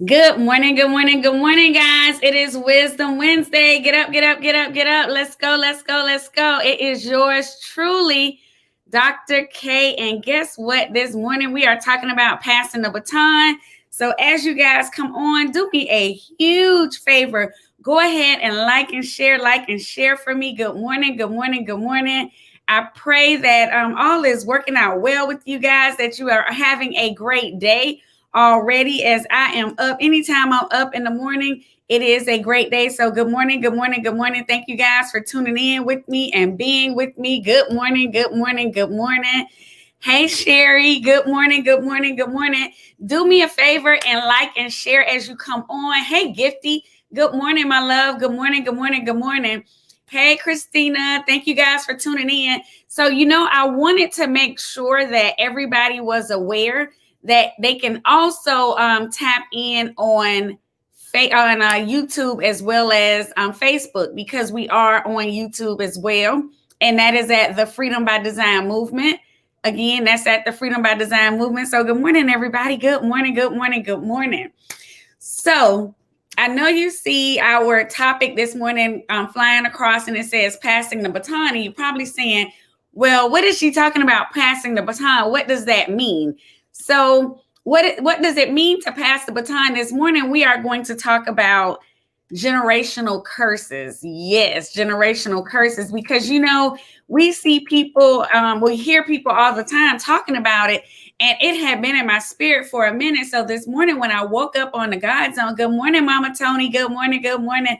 Good morning, good morning, good morning, guys. It is Wisdom Wednesday. Get up, get up, get up, get up. Let's go, let's go, let's go. It is yours truly, Dr. K. And guess what? This morning we are talking about passing the baton. So as you guys come on, do me a huge favor. Go ahead and like and share for me. Good morning, good morning, good morning. I pray that all is working out well with you guys, that you are having a great day already as I am up. Anytime I'm up in the morning, it is a great day. So good morning, good morning, good morning. Thank you guys for tuning in with me and being with me. Good morning, good morning, good morning. Hey, Sherry. Good morning, good morning, good morning. Do me a favor and like and share as you come on. Hey, Gifty. Good morning, my love. Good morning, good morning, good morning. Hey, Christina. Thank you guys for tuning in. So, I wanted to make sure that everybody was aware that they can also tap in on YouTube as well as Facebook, because we are on YouTube as well. And that is at the Freedom by Design Movement. Again, that's at the Freedom by Design Movement. So good morning, everybody. Good morning, good morning, good morning. So I know you see our topic this morning flying across, and it says passing the baton. And you're probably saying, well, what is she talking about, passing the baton? What does that mean? So what does it mean to pass the baton? This morning, we are going to talk about generational curses. Yes, generational curses, because, we see people, we hear people all the time talking about it, and it had been in my spirit for a minute. So this morning when I woke up on the God Zone, good morning, Mama Tony, good morning, good morning.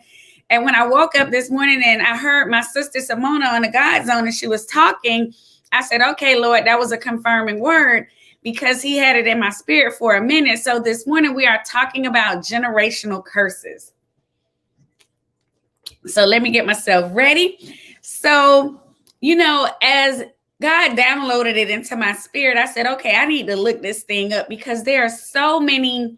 And when I woke up this morning and I heard my sister Simona on the God Zone and she was talking, I said, okay, Lord, that was a confirming word, because he had it in my spirit for a minute. So this morning we are talking about generational curses. So let me get myself ready. So, as God downloaded it into my spirit, I said, okay, I need to look this thing up, because there are so many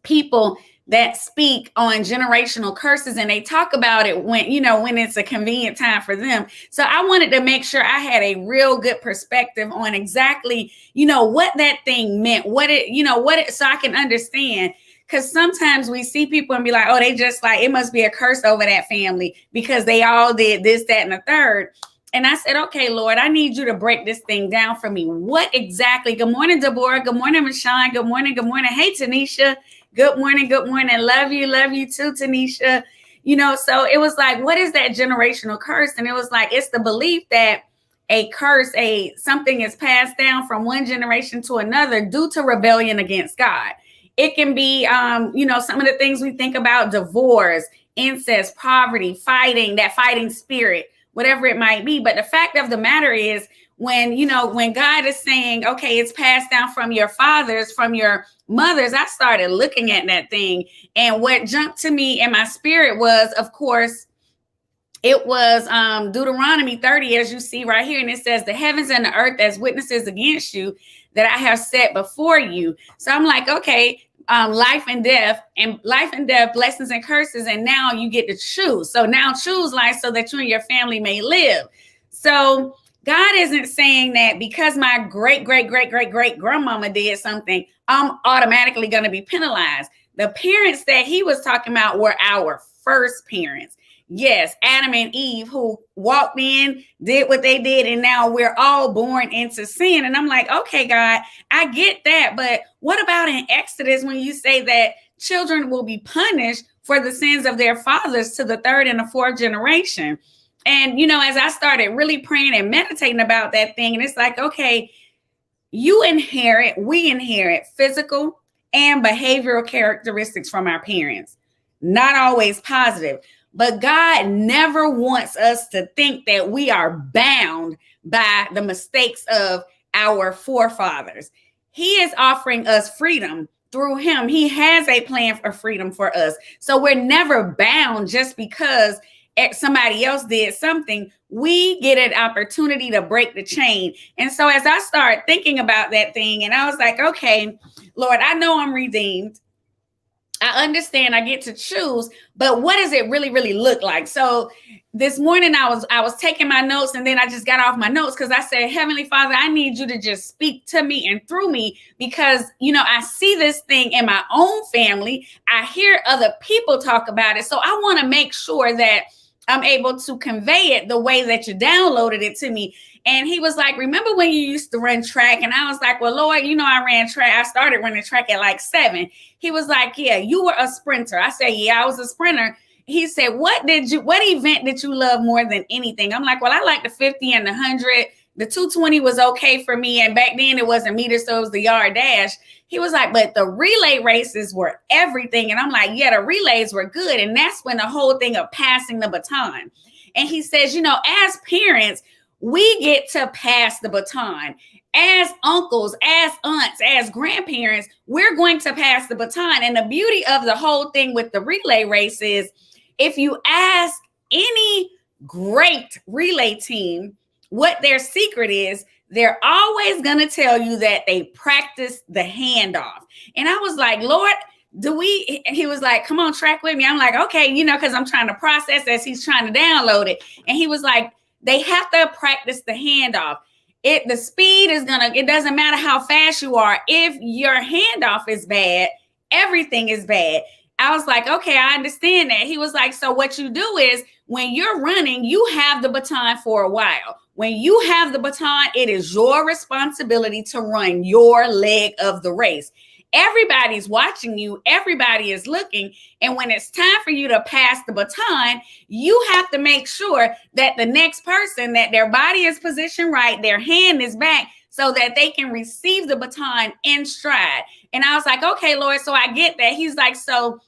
people that speak on generational curses, and they talk about it when it's a convenient time for them. So I wanted to make sure I had a real good perspective on exactly, what that thing meant, so I can understand. Because sometimes we see people and be like, oh, they just like, it must be a curse over that family because they all did this, that, and the third. And I said, okay, Lord, I need you to break this thing down for me. What exactly? Good morning, Deborah. Good morning, Michonne. Good morning. Good morning. Hey, Tanisha. Good morning. Good morning. Love you too, Tanisha. So it was like, what is that generational curse? And it was like, it's the belief that a curse, something is passed down from one generation to another due to rebellion against God. It can be, some of the things we think about: divorce, incest, poverty, that fighting spirit, whatever it might be. But the fact of the matter is, when God is saying, okay, it's passed down from your fathers, from your mothers, I started looking at that thing. And what jumped to me in my spirit was, of course, it was Deuteronomy 30, as you see right here. And it says, the heavens and the earth as witnesses against you that I have set before you. So I'm like, okay, life and death, blessings and curses. And now you get to choose. So now choose life so that you and your family may live. So God isn't saying that because my great grandmama did something, I'm automatically going to be penalized. The parents that he was talking about were our first parents. Yes, Adam and Eve, who walked in, did what they did, and now we're all born into sin. And I'm like, okay, God, I get that. But what about in Exodus when you say that children will be punished for the sins of their fathers to the third and the fourth generation? And, as I started really praying and meditating about that thing, and it's like, okay, we inherit physical and behavioral characteristics from our parents, not always positive. But God never wants us to think that we are bound by the mistakes of our forefathers. He is offering us freedom through him. He has a plan for freedom for us. So we're never bound just because somebody else did something. We get an opportunity to break the chain. And so as I started thinking about that thing, and I was like, okay, Lord, I know I'm redeemed. I understand I get to choose, but what does it really, really look like? So this morning I was taking my notes, and then I just got off my notes because I said, Heavenly Father, I need you to just speak to me and through me, because, I see this thing in my own family. I hear other people talk about it. So I want to make sure that I'm able to convey it the way that you downloaded it to me. And he was like, remember when you used to run track? And I was like, well, Lord, I ran track. I started running track at like 7. He was like, yeah, you were a sprinter. I said, yeah, I was a sprinter. He said, what event did you love more than anything? I'm like, well, I like the 50 and the 100. The 220 was okay for me. And back then it wasn't meters, so it was the yard dash. He was like, but the relay races were everything. And I'm like, yeah, the relays were good. And that's when the whole thing of passing the baton. And he says, as parents, we get to pass the baton. As uncles, as aunts, as grandparents, we're going to pass the baton. And the beauty of the whole thing with the relay race is, if you ask any great relay team what their secret is, they're always going to tell you that they practice the handoff. And I was like, Lord, he was like, come on, track with me. I'm like, okay, because I'm trying to process as he's trying to download it. And he was like, they have to practice the handoff. The speed is it doesn't matter how fast you are. If your handoff is bad, everything is bad. I was like, okay, I understand that. He was like, so what you do is, when you're running, you have the baton for a while. When you have the baton, it is your responsibility to run your leg of the race. Everybody's watching you. Everybody is looking. And when it's time for you to pass the baton, you have to make sure that the next person, that their body is positioned right, their hand is back, so that they can receive the baton in stride. And I was like, okay, Lord, so I get that. He's like, so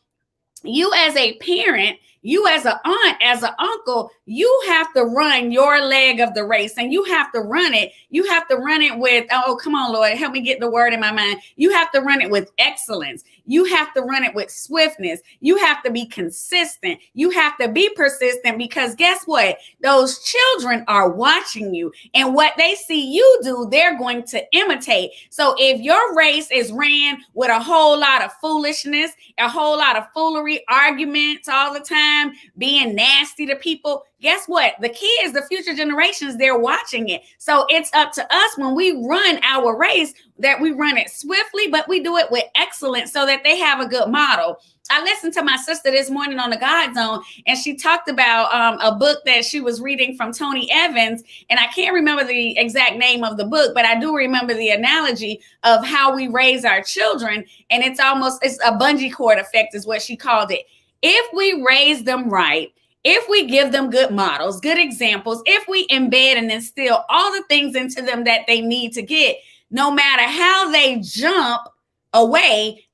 you as a parent, you as an aunt, as an uncle, you have to run your leg of the race, and you have to run it. You have to run it with, oh, come on, Lord, help me get the word in my mind. You have to run it with excellence. You have to run it with swiftness. You have to be consistent. You have to be persistent, because guess what? Those children are watching you, and what they see you do, they're going to imitate. So if your race is ran with a whole lot of foolishness, a whole lot of foolery, arguments all the time, being nasty to people, guess what? The kids, the future generations, they're watching it. So it's up to us, when we run our race, that we run it swiftly, but we do it with excellence, so that they have a good model. I listened to my sister this morning on the God Zone, and she talked about a book that she was reading from Tony Evans. And I can't remember the exact name of the book, but I do remember the analogy of how we raise our children. And it's a bungee cord effect is what she called it. If we raise them right, if we give them good models, good examples, if we embed and instill all the things into them that they need to get, no matter how they jump away,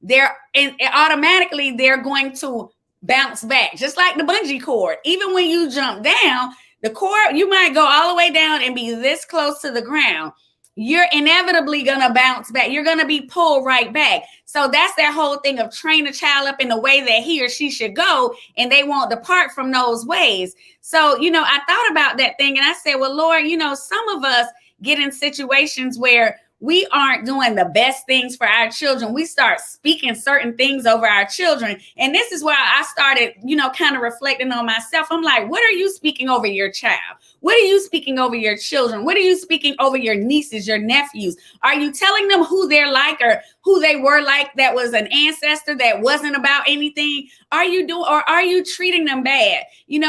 automatically they're going to bounce back, just like the bungee cord. Even when you jump down, the cord, you might go all the way down and be this close to the ground. You're inevitably going to bounce back. You're going to be pulled right back. So that's that whole thing of train a child up in the way that he or she should go, and they won't depart from those ways. So, I thought about that thing, and I said, well, Lord, some of us get in situations where we aren't doing the best things for our children. We start speaking certain things over our children. And this is where I started, kind of reflecting on myself. I'm like, what are you speaking over your child? What are you speaking over your children? What are you speaking over your nieces, your nephews? Are you telling them who they're like, or who they were like that was an ancestor that wasn't about anything? Are you treating them bad?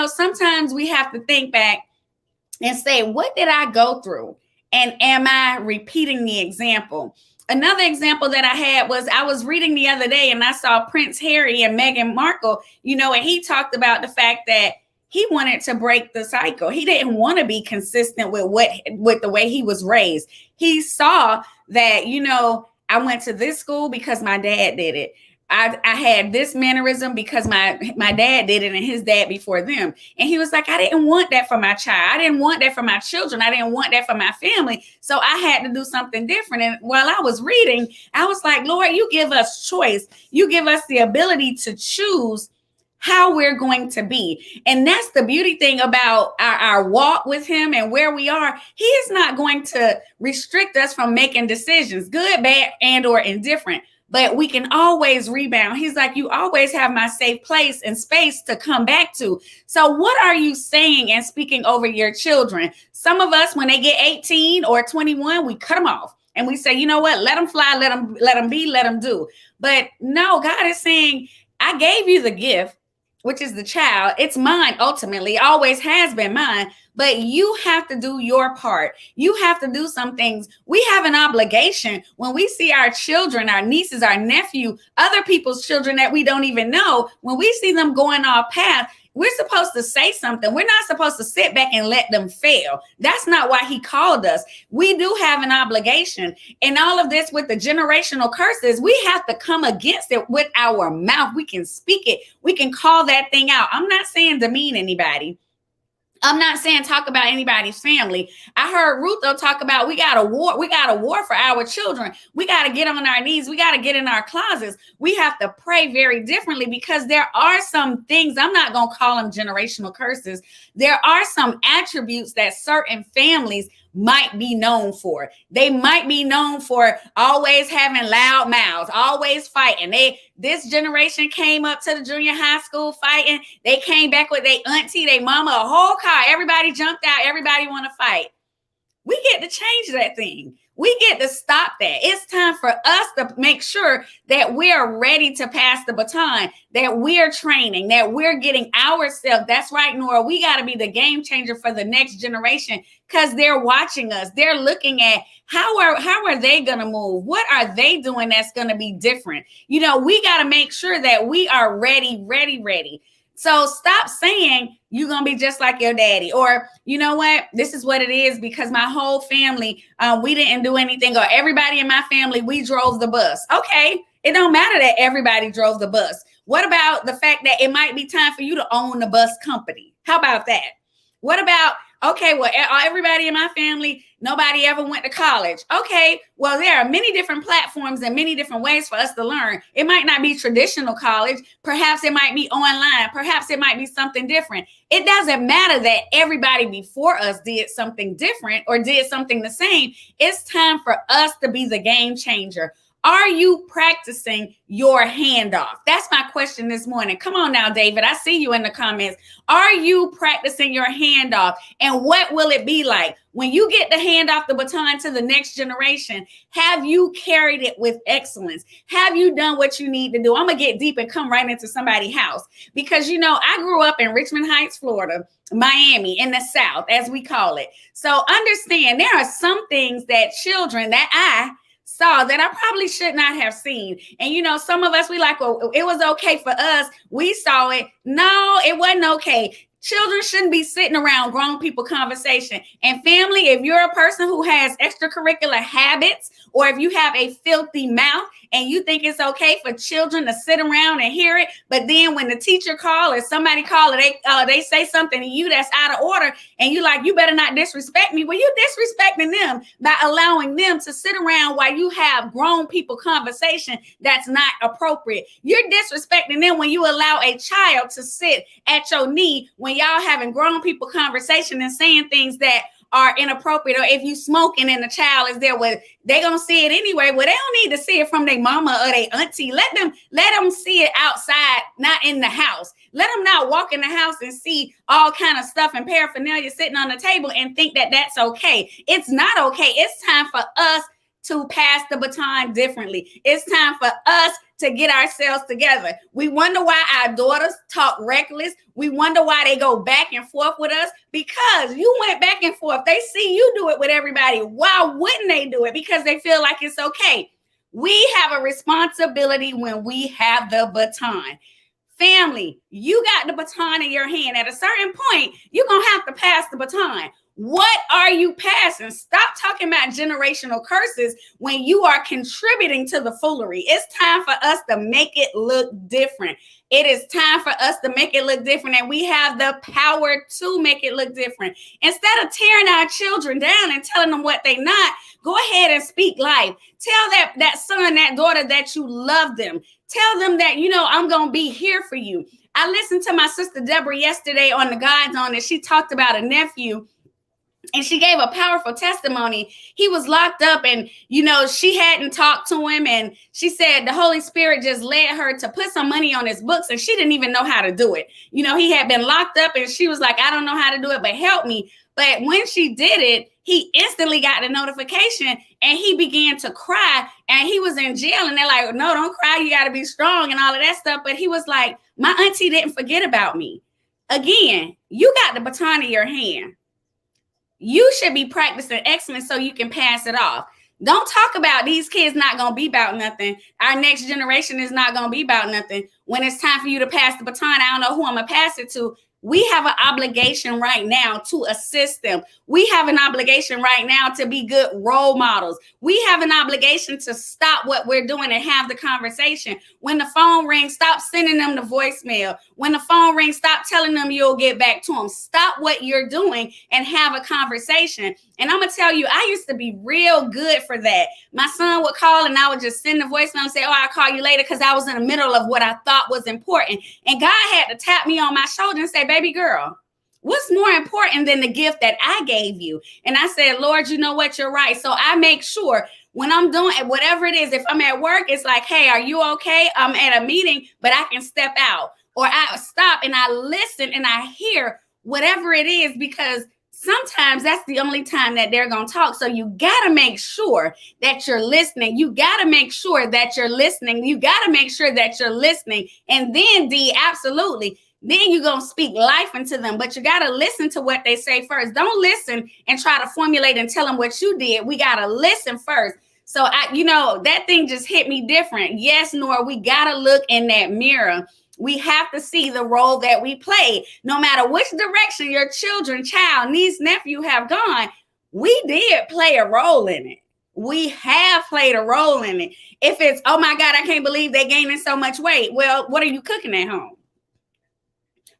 Sometimes we have to think back and say, what did I go through? And am I repeating the example? Another example that I had was, I was reading the other day and I saw Prince Harry and Meghan Markle, and he talked about the fact that he wanted to break the cycle. He didn't want to be consistent with the way he was raised. He saw that, I went to this school because my dad did it. I had this mannerism because my dad did it, and his dad before them. And he was like, I didn't want that for my child. I didn't want that for my children. I didn't want that for my family. So I had to do something different. And while I was reading, I was like, Lord, you give us choice. You give us the ability to choose how we're going to be. And that's the beauty thing about our walk with him and where we are. He is not going to restrict us from making decisions, good, bad, and or indifferent. but we can always rebound. He's like, you always have my safe place and space to come back to. So what are you saying and speaking over your children? Some of us, when they get 18 or 21, we cut them off. And we say, you know what, let them fly, let them be, let them do. But no, God is saying, I gave you the gift, which is the child. It's mine ultimately, always has been mine, but you have to do your part. You have to do some things. We have an obligation when we see our children, our nieces, our nephew, other people's children that we don't even know, when we see them going off path, we're supposed to say something. We're not supposed to sit back and let them fail. That's not why he called us. We do have an obligation. And all of this with the generational curses, we have to come against it with our mouth. We can speak it. We can call that thing out. I'm not saying demean anybody. I'm not saying talk about anybody's family. I heard Ruth though talk about we got a war. We got a war for our children. We got to get on our knees. We got to get in our closets. We have to pray very differently because there are some things, I'm not going to call them generational curses. There are some attributes that certain families might be known for. They might be known for always having loud mouths, always fighting. This generation came up to the junior high school fighting. They came back with their auntie, their mama, a whole car. Everybody jumped out. Everybody want to fight. We get to change that thing. We get to stop that. It's time for us to make sure that we are ready to pass the baton, that we're training, that we're getting ourselves. That's right, Nora. We got to be the game changer for the next generation because they're watching us. They're looking at how are they going to move? What are they doing that's going to be different? You know, we got to make sure that we are ready. So stop saying you're going to be just like your daddy, or you know what, this is what it is because my whole family, we didn't do anything, or everybody in my family, we drove the bus. Okay. It don't matter that everybody drove the bus. What about the fact that it might be time for you to own the bus company? How about that? What about, okay, well, everybody in my family, nobody ever went to college. Okay, well, there are many different platforms and many different ways for us to learn. It might not be traditional college. Perhaps it might be online. Perhaps it might be something different. It doesn't matter that everybody before us did something different or did something the same. It's time for us to be the game changer. Are you practicing your handoff? That's my question this morning. Come on now, David. I see you in the comments. Are you practicing your handoff? And what will it be like when you get to hand off the baton to the next generation? Have you carried it with excellence? Have you done what you need to do? I'm going to get deep and come right into somebody's house because, you know, I grew up in Richmond Heights, Florida, Miami, in the South, as we call it. So understand there are some things that children that I saw that I probably should not have seen. And, you know, some of us, we like, well, it was okay for us. We saw it. No, it wasn't okay. Children shouldn't be sitting around grown people conversation. And family, if you're a person who has extracurricular habits, or if you have a filthy mouth and you think it's okay for children to sit around and hear it, but then when the teacher call or somebody call or they say something to you that's out of order and you like, you better not disrespect me. Well, you disrespecting them by allowing them to sit around while you have grown people conversation that's not appropriate. You're disrespecting them when you allow a child to sit at your knee when y'all having grown people conversation and saying things that are inappropriate, or if you smoking and the child is there, well, they gonna see it anyway. Well, they don't need to see it from their mama or their auntie. Let them see it outside, not in the house. Let them not walk in the house and see all kind of stuff and paraphernalia sitting on the table and think that that's okay. It's not okay. It's time for us to pass the baton differently. It's time for us to get ourselves together. We wonder why our daughters talk reckless. We wonder why they go back and forth with us, because you went back and forth. They see you do it with everybody. Why wouldn't they do it? Because they feel like it's okay. We have a responsibility when we have the baton. Family, you got the baton in your hand. At a certain point, you're going to have to pass the baton. What are you passing? Stop talking about generational curses when you are contributing to the foolery. It's time for us to make it look different. It is time for us to make it look different, and we have the power to make it look different. Instead of tearing our children down and telling them what they're not, go ahead and speak life. Tell that son, that daughter that you love them. Tell them that, you know, I'm going to be here for you. I listened to my sister Deborah yesterday on the Guides on it. She talked about a nephew And she gave a powerful testimony. He was locked up and, you know, she hadn't talked to him. And she said the Holy Spirit just led her to put some money on his books and she didn't even know how to do it. You know, he had been locked up and she was like, I don't know how to do it, but help me. But when she did it, he instantly got the notification and he began to cry and he was in jail. And they're like, no, don't cry. You got to be strong and all of that stuff. But he was like, my auntie didn't forget about me. Again, you got the baton in your hand. You should be practicing excellence so you can pass it off. Don't talk about these kids not going to be about nothing. Our next generation is not going to be about nothing. When it's time for you to pass the baton, I don't know who I'm going to pass it to. We have an obligation right now to assist them. We have an obligation right now to be good role models. We have an obligation to stop what we're doing and have the conversation. When the phone rings, stop sending them the voicemail. When the phone rings, stop telling them you'll get back to them. Stop what you're doing and have a conversation. And I'm going to tell you, I used to be real good for that. My son would call and I would just send the voicemail and say, oh, I'll call you later because I was in the middle of what I thought was important. And God had to tap me on my shoulder and say, baby girl, what's more important than the gift that I gave you? And I said, Lord, you know what? You're right. So I make sure when I'm doing whatever it is, if I'm at work, it's like, hey, are you okay? I'm at a meeting, but I can step out. Or I stop and I listen and I hear whatever it is, because sometimes that's the only time that they're going to talk. So you got to make sure that you're listening. You got to make sure that you're listening. You got to make sure that you're listening. And then D, absolutely. Then you're going to speak life into them, but you got to listen to what they say first. Don't listen and try to formulate and tell them what you did. We got to listen first. So that thing just hit me different. Yes, Nora, we got to look in that mirror. We have to see the role that we play. No matter which direction your children, child, niece, nephew have gone, we did play a role in it. We have played a role in it. If it's, oh my God, I can't believe they're gaining so much weight. Well, what are you cooking at home?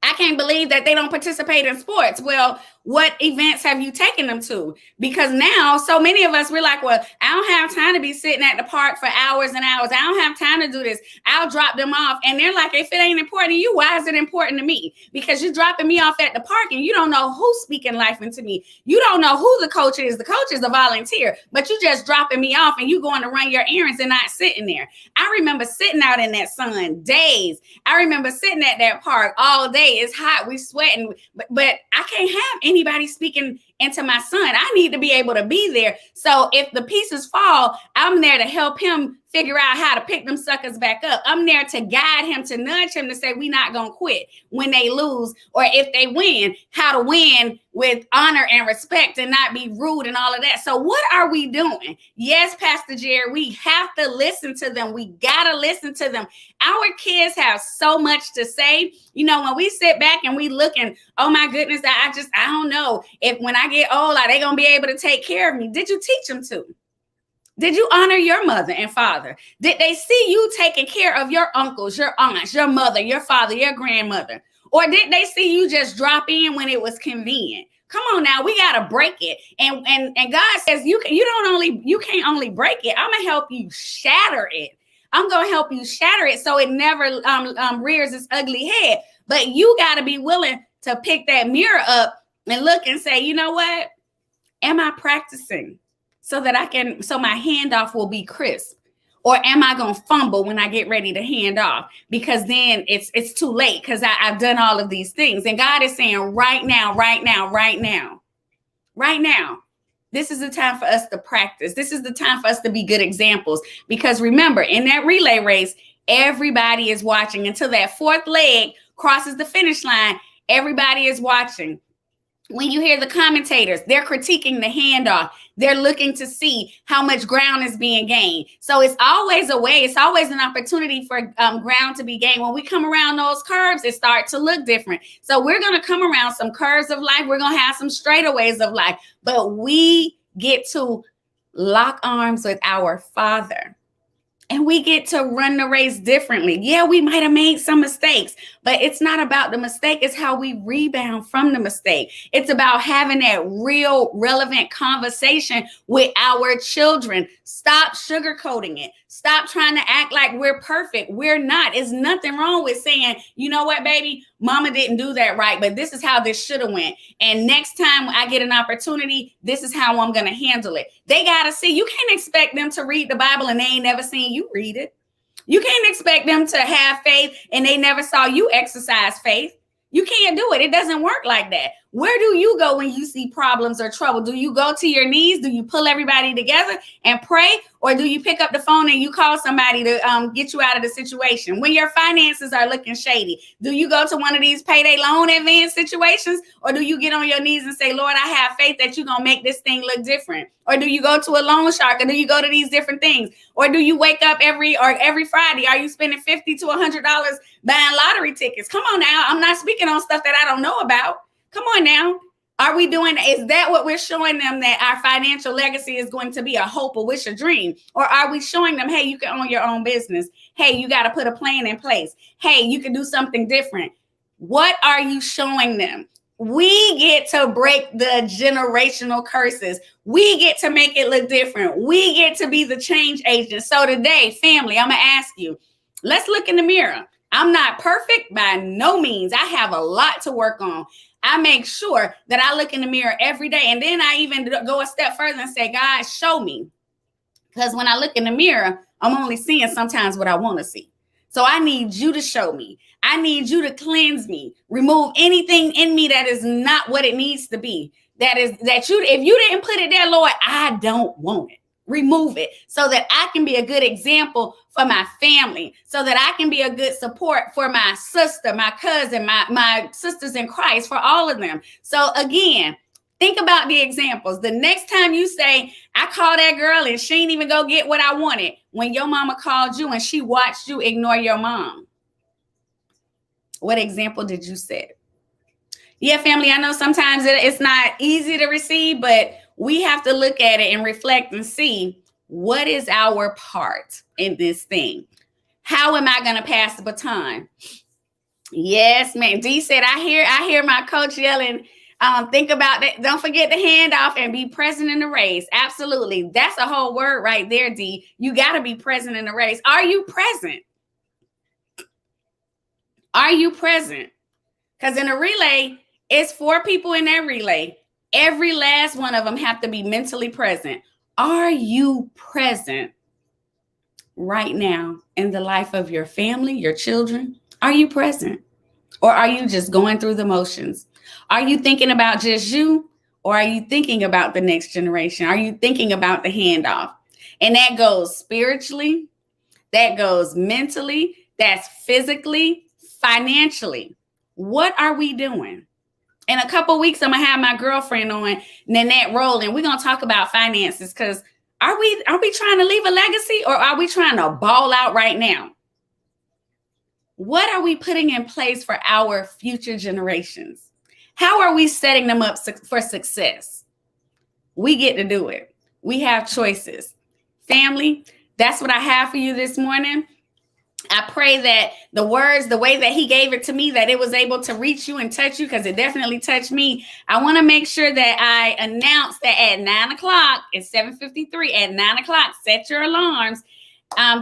I can't believe that they don't participate in sports. Well, what events have you taken them to? Because now so many of us, we're like, well, I don't have time to be sitting at the park for hours and hours. I don't have time to do this. I'll drop them off. And they're like, if it ain't important to you, why is it important to me? Because you're dropping me off at the park and you don't know who's speaking life into me. You don't know who the coach is. The coach is a volunteer, but you just dropping me off and you going to run your errands and not sitting there. I remember sitting out in that sun days. I remember sitting at that park all day. It's hot. We sweating, but I can't have anybody speaking into my son. I need to be able to be there. So if the pieces fall, I'm there to help him figure out how to pick them suckers back up. I'm there to guide him, to nudge him, to say, we're not going to quit when they lose, or if they win, how to win with honor and respect and not be rude and all of that. So what are we doing? Yes, Pastor Jerry, we have to listen to them. We got to listen to them. Our kids have so much to say. You know, when we sit back and we look and, oh my goodness, I don't know if when I get old, are they going to be able to take care of me? Did you teach them to? Did you honor your mother and father? Did they see you taking care of your uncles, your aunts, your mother, your father, your grandmother? Or did they see you just drop in when it was convenient? Come on now, we got to break it. And God says you can't only break it. I'm going to help you shatter it. I'm going to help you shatter it so it never rears its ugly head. But you got to be willing to pick that mirror up and look and say, you know what? Am I practicing so that so my handoff will be crisp? Or am I going to fumble when I get ready to hand off? Because then it's too late because I've done all of these things. And God is saying right now, this is the time for us to practice. This is the time for us to be good examples. Because remember, in that relay race, everybody is watching until that fourth leg crosses the finish line. Everybody is watching. When you hear the commentators, they're critiquing the handoff. They're looking to see how much ground is being gained. So it's always a way. It's always an opportunity for ground to be gained. When we come around those curves, it starts to look different. So we're going to come around some curves of life. We're going to have some straightaways of life. But we get to lock arms with our Father. And we get to run the race differently. Yeah, we might have made some mistakes, but it's not about the mistake. It's how we rebound from the mistake. It's about having that real, relevant conversation with our children. Stop sugarcoating it. Stop trying to act like we're perfect. We're not. It's nothing wrong with saying, you know what, baby, mama didn't do that right, but this is how this should have went. And next time I get an opportunity, this is how I'm going to handle it. They got to see. You can't expect them to read the Bible and they ain't never seen you read it. You can't expect them to have faith and they never saw you exercise faith. You can't do it. It doesn't work like that. Where do you go when you see problems or trouble? Do you go to your knees? Do you pull everybody together and pray? Or do you pick up the phone and you call somebody to get you out of the situation? When your finances are looking shady, do you go to one of these payday loan advance situations? Or do you get on your knees and say, Lord, I have faith that you're going to make this thing look different? Or do you go to a loan shark? Or do you go to these different things? Or do you wake up every Friday? Are you spending $50 to $100 buying lottery tickets? Come on now. I'm not speaking on stuff that I don't know about. Come on now. Are we doing? Is that what we're showing them, that our financial legacy is going to be a hope, a wish, a dream? Or are we showing them, hey, you can own your own business. Hey, you got to put a plan in place. Hey, you can do something different. What are you showing them? We get to break the generational curses. We get to make it look different. We get to be the change agent. So today, family, I'm going to ask you, let's look in the mirror. I'm not perfect by no means. I have a lot to work on. I make sure that I look in the mirror every day. And then I even go a step further and say, God, show me. Because when I look in the mirror, I'm only seeing sometimes what I want to see. So I need you to show me. I need you to cleanse me. Remove anything in me that is not what it needs to be. If you didn't put it there, Lord, I don't want it. Remove it so that I can be a good example for my family, so that I can be a good support for my sister, my cousin, my sisters in Christ, for all of them. So again, think about the examples. The next time you say, I called that girl and she ain't even go get what I wanted, when your mama called you and she watched you ignore your mom, what example did you set? Yeah, family, I know sometimes it's not easy to receive, but we have to look at it and reflect and see, what is our part in this thing? How am I going to pass the baton? Yes, man. D said, I hear my coach yelling, think about that. Don't forget the handoff and be present in the race. Absolutely. That's a whole word right there, D. You got to be present in the race. Are you present? Are you present? Because in a relay, it's 4 people in that relay. Every last one of them have to be mentally present. Are you present right now in the life of your family, your children? Are you present? Or are you just going through the motions? Are you thinking about just you? Or are you thinking about the next generation? Are you thinking about the handoff? And that goes spiritually, that goes mentally, that's physically, financially. What are we doing? In a couple of weeks, I'm going to have my girlfriend on, Nanette Rowland. We're going to talk about finances, because are we trying to leave a legacy, or are we trying to ball out right now? What are we putting in place for our future generations? How are we setting them up for success? We get to do it. We have choices. Family, that's what I have for you this morning. I pray that the words, the way that he gave it to me, that it was able to reach you and touch you, because it definitely touched me. I want to make sure that I announce that at 9 o'clock, it's 7:53, at 9 o'clock, set your alarms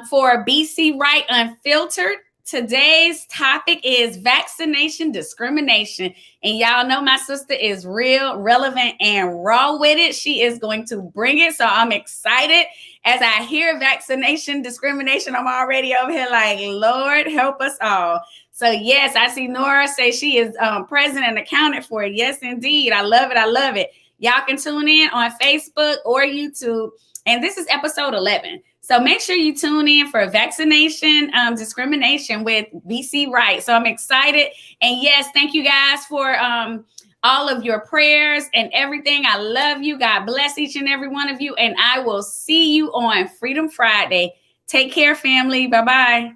for BC Right Unfiltered. Today's topic is vaccination discrimination. And y'all know my sister is real, relevant, and raw with it. She is going to bring it. So I'm excited. As I hear vaccination discrimination, I'm already over here like, Lord, help us all. So yes, I see Nora say she is present and accounted for. Yes, indeed. I love it. I love it. Y'all can tune in on Facebook or YouTube. And this is episode 11. So make sure you tune in for vaccination discrimination with BC Right. So I'm excited. And yes, thank you guys for all of your prayers and everything. I love you. God bless each and every one of you. And I will see you on Freedom Friday. Take care, family. Bye-bye.